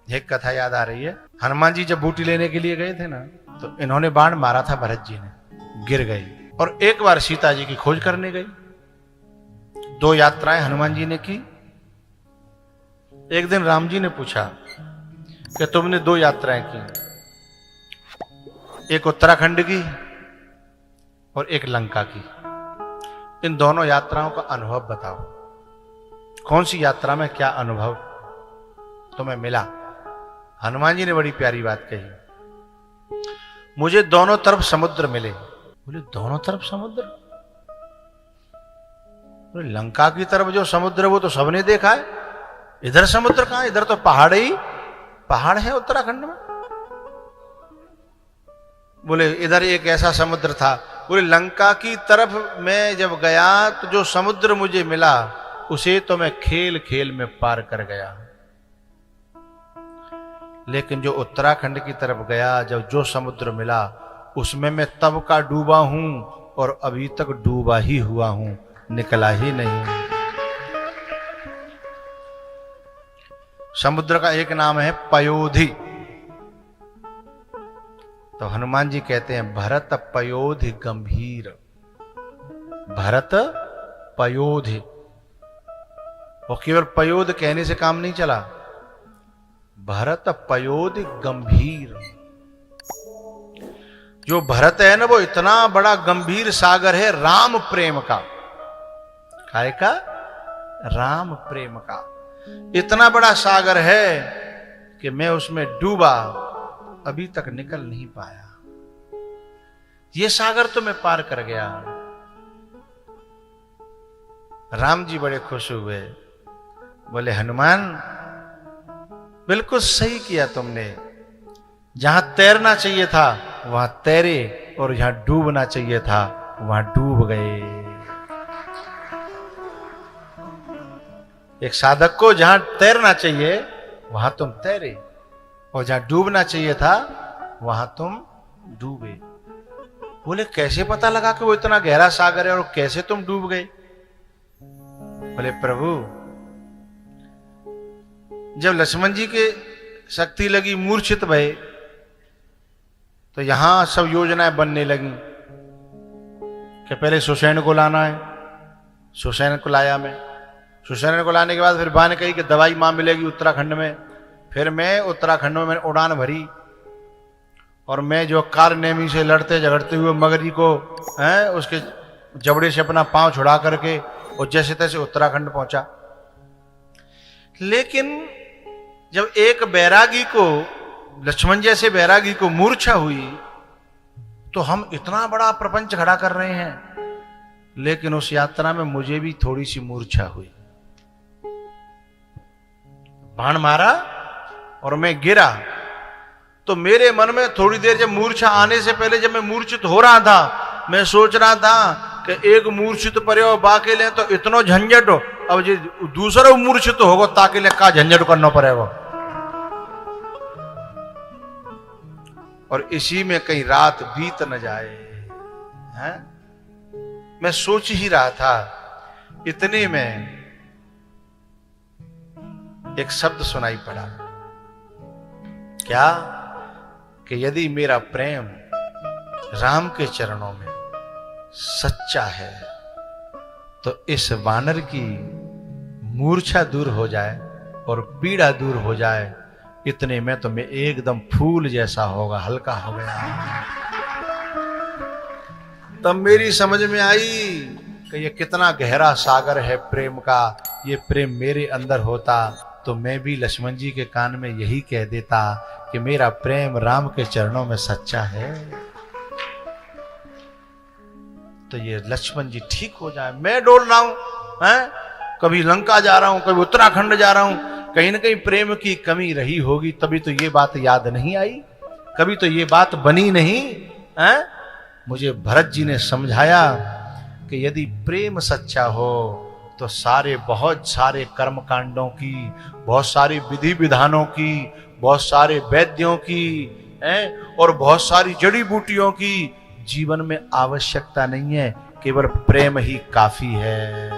एक कथा याद आ रही है। हनुमान जी जब बूटी लेने के लिए गए थे ना, तो इन्होंने बाण मारा था, भरत जी ने गिर गए। और एक बार सीता जी की खोज करने गई। 2 यात्राएं हनुमान जी ने की। एक दिन राम जी ने पूछा कि तुमने 2 यात्राएं की, एक उत्तराखंड की और एक लंका की। इन दोनों यात्राओं का अनुभव बताओ। कौन सी यात्रा में क्या अनुभव तुम्हें मिला? हनुमान जी ने बड़ी प्यारी बात कही, मुझे दोनों तरफ समुद्र मिले। बोले दोनों तरफ समुद्र? बोले लंका की तरफ जो समुद्र है वो तो सबने देखा है, इधर समुद्र कहां? इधर तो पहाड़ ही पहाड़ है उत्तराखंड में। बोले इधर एक ऐसा समुद्र था। बोले लंका की तरफ मैं जब गया तो जो समुद्र मुझे मिला उसे तो मैं खेल खेल में पार कर गया, लेकिन जो उत्तराखंड की तरफ गया, जब जो समुद्र मिला उसमें मैं तब का डूबा हूं और अभी तक डूबा ही हुआ हूं, निकला ही नहीं। समुद्र का एक नाम है पयोधि। तो हनुमान जी कहते हैं भरत पयोधि गंभीर। भरत पयोधि। और केवल पयोध कहने से काम नहीं चला, भरत पयोधि गंभीर। जो भरत है ना वो इतना बड़ा गंभीर सागर है राम प्रेम का। काय का? राम प्रेम का। इतना बड़ा सागर है कि मैं उसमें डूबा, अभी तक निकल नहीं पाया। ये सागर तो मैं पार कर गया। राम जी बड़े खुश हुए। बोले हनुमान बिल्कुल सही किया तुमने, जहां तैरना चाहिए था वहां तैरे और जहां डूबना चाहिए था वहां डूब गए। एक साधक को जहां तैरना चाहिए वहां तुम तैरे और जहां डूबना चाहिए था वहां तुम डूबे। बोले कैसे पता लगा कि वो इतना गहरा सागर है और कैसे तुम डूब गए? बोले प्रभु जब लक्ष्मण जी के शक्ति लगी, मूर्छित भये, तो यहां सब योजनाएं बनने लगी कि पहले सुसैन को लाना है। सुसैन को लाया मैं। सुसैन को लाने के बाद फिर बा ने कही कि दवाई मां मिलेगी उत्तराखंड में। फिर मैं उत्तराखंड में मैंने उड़ान भरी और मैं जो कार नेमी से लड़ते झगड़ते हुए मगरी को उसके जबड़े से अपना पांव छुड़ा करके और जैसे तैसे उत्तराखंड पहुंचा। लेकिन जब एक बैरागी को, लक्ष्मण जैसे बैरागी को मूर्छा हुई, तो हम इतना बड़ा प्रपंच खड़ा कर रहे हैं, लेकिन उस यात्रा में मुझे भी थोड़ी सी मूर्छा हुई। बाण मारा और मैं गिरा, तो मेरे मन में थोड़ी देर, जब मूर्छा आने से पहले जब मैं मूर्छित हो रहा था, मैं सोच रहा था कि एक मूर्छित पर्यो बाके ले तो इतनो झंझट हो, अब जो दूसरा मूर्छित होगा ताके ले का झंझट करना पड़ेगा। और इसी में कहीं रात बीत न जाए हैं? मैं सोच ही रहा था, इतने में एक शब्द सुनाई पड़ा। क्या? कि यदि मेरा प्रेम राम के चरणों में सच्चा है तो इस वानर की मूर्छा दूर हो जाए और पीड़ा दूर हो जाए। इतने में तो मैं एकदम फूल जैसा होगा, हल्का हो गया। तब मेरी समझ में आई कि ये कितना गहरा सागर है प्रेम का। ये प्रेम मेरे अंदर होता तो मैं भी लक्ष्मण जी के कान में यही कह देता कि मेरा प्रेम राम के चरणों में सच्चा है। तो ये लक्ष्मण जी ठीक हो जाए। मैं डोल रहा हूं, कभी लंका जा रहा हूं, कभी उत्तराखंड जा रहा हूं, कहीं ना कहीं प्रेम की कमी रही होगी, तभी तो ये बात याद नहीं आई, कभी तो ये बात बनी नहीं। मुझे भरत जी ने समझाया कि यदि प्रेम सच्चा हो तो बहुत सारे कर्म कांडों की, बहुत सारी विधि विधानों की, बहुत सारे वैद्यों की और बहुत सारी जड़ी बूटियों की जीवन में आवश्यकता नहीं है, केवल प्रेम ही काफी है।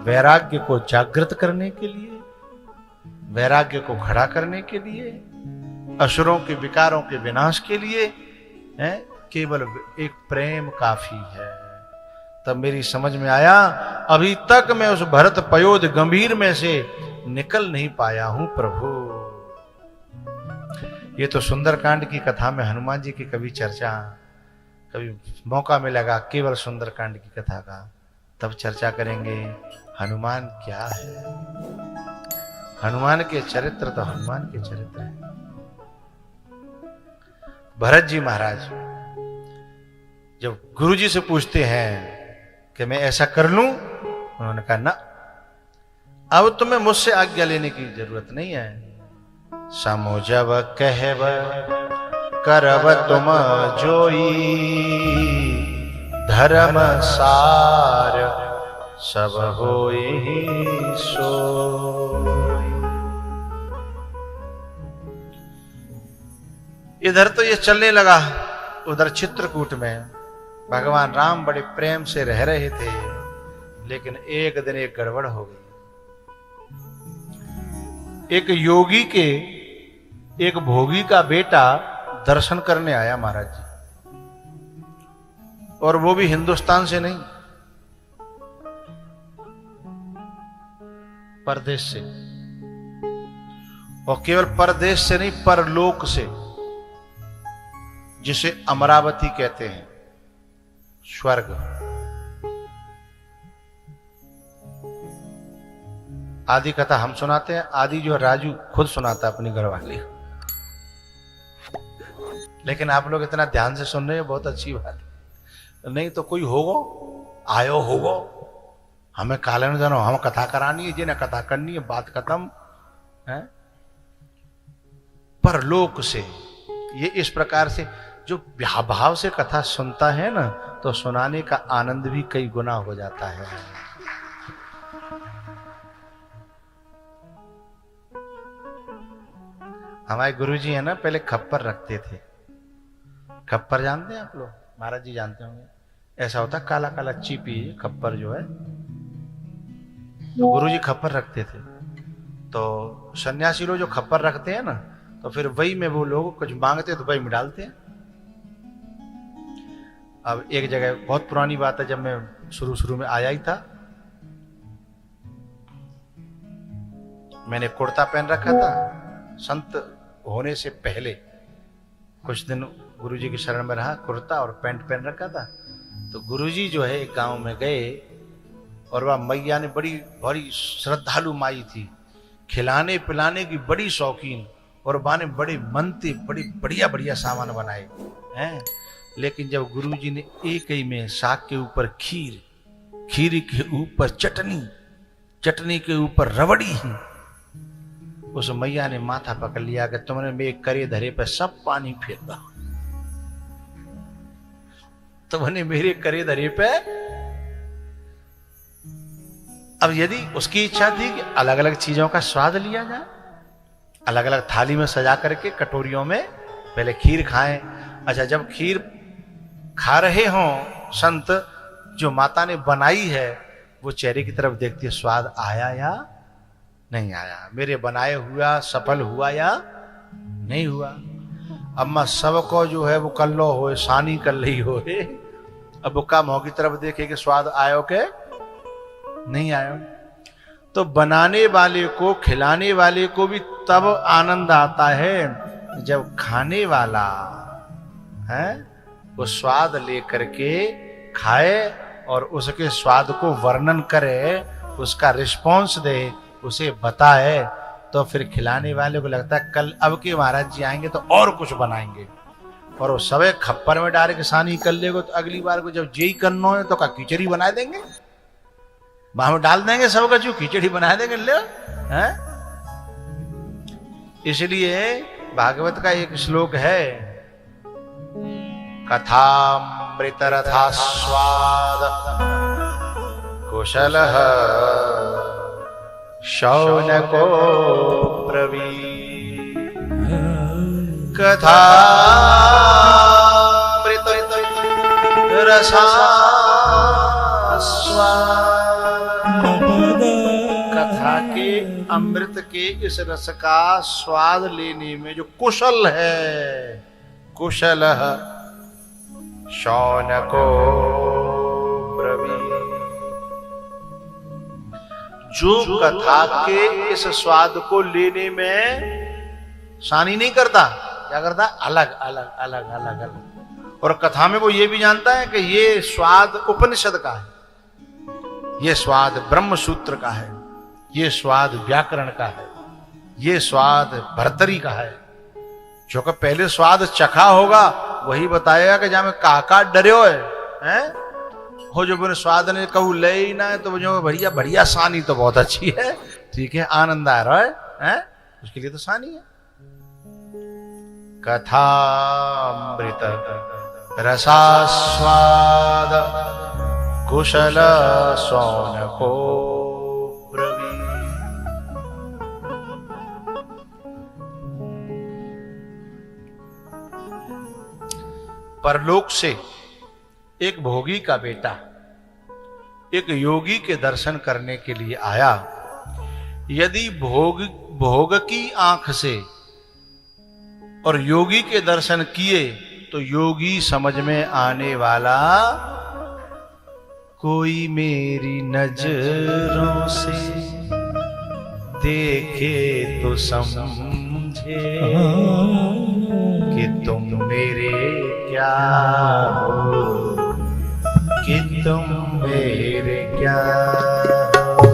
वैराग्य को जागृत करने के लिए वैराग्य को खड़ा करने के लिए, असुरों के विकारों के विनाश के लिए है, केवल एक प्रेम काफी है। तब मेरी समझ में आया, अभी तक मैं उस भरत पयोध गंभीर में से निकल नहीं पाया हूं प्रभु। ये तो सुंदरकांड की कथा में हनुमान जी की कभी चर्चा, कभी मौका मिलेगा केवल सुंदरकांड की कथा का, तब चर्चा करेंगे हनुमान क्या है। हनुमान के चरित्र तो हनुमान के चरित्र है। भरत जी महाराज जब गुरुजी से पूछते हैं कि मैं ऐसा कर लूं, उन्होंने कहा ना, अब तुम्हें मुझसे आज्ञा लेने की जरूरत नहीं है। समझब कहब करब तुम जोई, धर्म सार सब होई सोई। इधर तो ये चलने लगा, उधर चित्रकूट में भगवान राम बड़े प्रेम से रह रहे थे, लेकिन एक दिन एक गड़बड़ हो गई। एक योगी के एक भोगी का बेटा दर्शन करने आया महाराज जी, और वो भी हिंदुस्तान से नहीं, परदेश से। और केवल परदेश से नहीं, परलोक से, जिसे अमरावती कहते हैं, स्वर्ग। आदि कथा हम सुनाते हैं, आदि जो राजू खुद सुनाता है अपनी घरवाली, लेकिन आप लोग इतना ध्यान से सुन रहे हैं, बहुत अच्छी बात है। नहीं तो कोई होगो, आयो होगो, हमें कालन जानो, हम कथा करानी है, जिन्हें कथा करनी है, बात खत्म है। परलोक से, ये इस प्रकार से जो भाव से कथा सुनता है ना, तो सुनाने का आनंद भी कई गुना हो जाता है। हमारे गुरुजी है ना, पहले खप्पर रखते थे। खप्पर जानते हैं आप लोग? महाराज जी जानते होंगे। ऐसा होता काला काला चीपी खप्पर जो है, तो गुरुजी खप्पर रखते थे। तो सन्यासी लोग जो खप्पर रखते हैं ना, तो फिर वही में वो लोग कुछ मांगते तो वही में डालते हैं। अब एक जगह, बहुत पुरानी बात है, जब मैं शुरू में आया ही था, मैंने कुर्ता पहन रखा था। संत होने से पहले कुछ दिन गुरुजी की शरण में रहा, कुर्ता और पैंट पहन रखा था। तो गुरुजी जो है एक गांव में गए, और वह मैया ने बड़ी बड़ी श्रद्धालु माई थी, खिलाने पिलाने की बड़ी शौकीन, और वहां ने बड़े मनते बड़ी बढ़िया बढ़िया सामान बनाए हैं। लेकिन जब गुरुजी ने एक ही में साग के ऊपर खीर, खीर के ऊपर चटनी, चटनी के ऊपर रबड़ी, उस मैया ने माथा पकड़ लिया कि तुमने मेरे करे धरे पे सब पानी फेर दो, तुमने मेरे करे धरे पे। अब यदि उसकी इच्छा थी कि अलग अलग चीजों का स्वाद लिया जाए, अलग अलग थाली में सजा करके कटोरियों में पहले खीर खाएं। अच्छा, जब खीर खा रहे हों संत, जो माता ने बनाई है वो चेहरे की तरफ देखती है, स्वाद आया या नहीं आया, मेरे बनाए हुआ सफल हुआ या नहीं हुआ। अम्मा सबको जो है वो कल्लो हो, सानी कर रही हो, अब वो का मुंह की तरफ देखे कि स्वाद आयो के नहीं आयो। तो बनाने वाले को, खिलाने वाले को भी तब आनंद आता है जब खाने वाला है वो स्वाद लेकर के खाए और उसके स्वाद को वर्णन करे, उसका रिस्पॉन्स दे, उसे बताए। तो फिर खिलाने वाले को लगता है कल अब के महाराज जी आएंगे तो और कुछ बनाएंगे, और वो सबे खप्पर में डाल के सानी कर लेगो, तो अगली बार को जब जेई करना है तो का खिचड़ी बना देंगे, वहां में डाल देंगे सबका, जो खिचड़ी बना देंगे ले हैं। इसलिए भागवत का एक श्लोक है, कथामृत रथा स्वाद कुशल शौनको प्रवीण। कथा रसा स्वाद, कथा के अमृत अमृत के इस रस का स्वाद लेने में जो कुशल है, कुशल शौनको ब्रवीमि, जो कथा के इस स्वाद को लेने में सानी नहीं करता, क्या करता? अलग अलग अलग अलग अलग। और कथा में वो ये भी जानता है कि ये स्वाद उपनिषद का है, ये स्वाद ब्रह्म सूत्र का है, ये स्वाद व्याकरण का है, ये स्वाद भर्तरी का है। जो कि पहले स्वाद चखा होगा वही बताएगा कि जहां में काका डर्यो है हो, जो मैंने स्वाद ने कहू ले ही ना है, तो जो बढ़िया बढ़िया सानी तो बहुत अच्छी है, ठीक है, आनंद आ रहा है? उसके लिए तो सानी है। कथामृत रसास्वाद कुशल शौनको ब्रवीमि। परलोक से एक भोगी का बेटा एक योगी के दर्शन करने के लिए आया। यदि भोग की आंख से और योगी के दर्शन किए तो योगी समझ में आने वाला, कोई मेरी नजरों से देखे तो समझे कि तुम मेरे क्या हो, कि तुम मेरे क्या हो।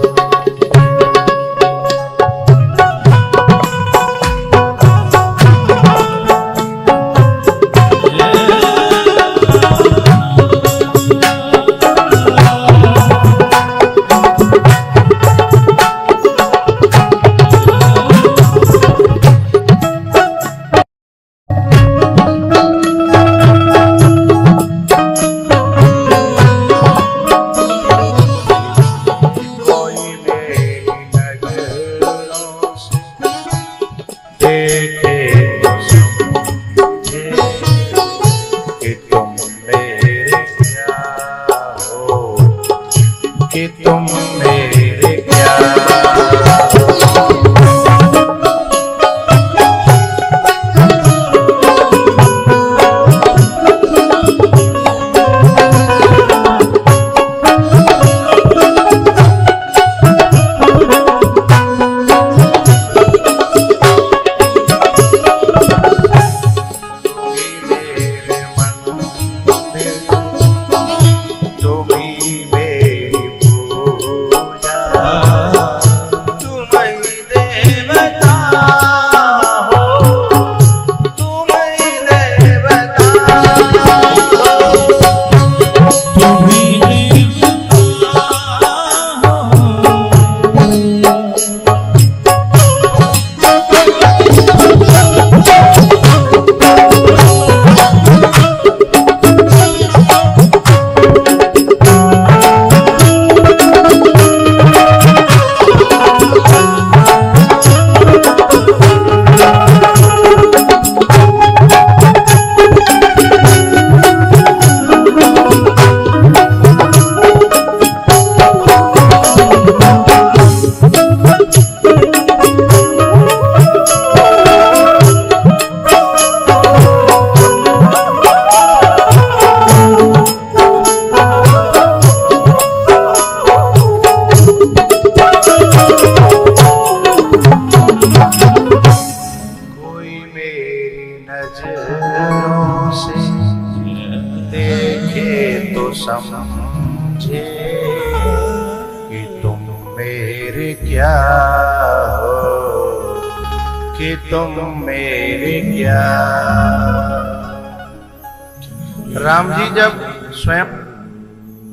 राम जी जब स्वयं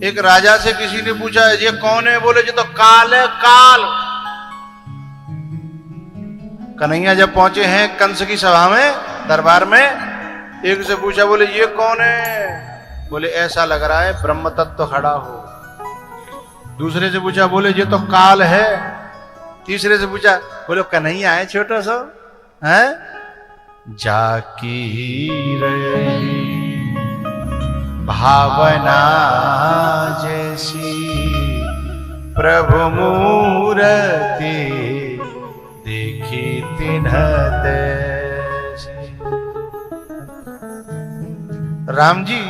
एक राजा से किसी ने पूछा ये कौन है, बोले ये तो काल है, काल। कन्हैया जब पहुंचे हैं कंस की सभा में, दरबार में, एक से पूछा, बोले ये कौन है, बोले ऐसा लग रहा है ब्रह्म तत्व खड़ा हो। दूसरे से पूछा, बोले ये तो काल है। तीसरे से पूछा, बोले कन्हैया है छोटा सा है। जाकी रही भावना जैसी प्रभु मूर्ति तिन्हत से। राम जी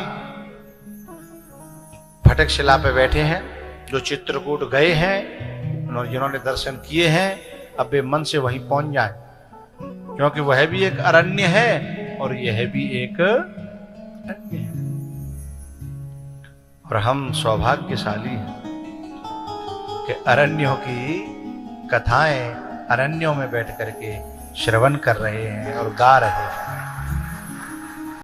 फटक शिला पे बैठे हैं, जो चित्रकूट गए हैं, जिन्होंने दर्शन किए हैं, अब वे मन से वहीं पहुंच जाए, क्योंकि वह भी एक अरण्य है और यह भी एक अरण्य है। और हम सौभाग्यशाली हैं कि अरण्यों की कथाएं अरण्यों में बैठ करके श्रवण कर रहे हैं और गा रहे हैं।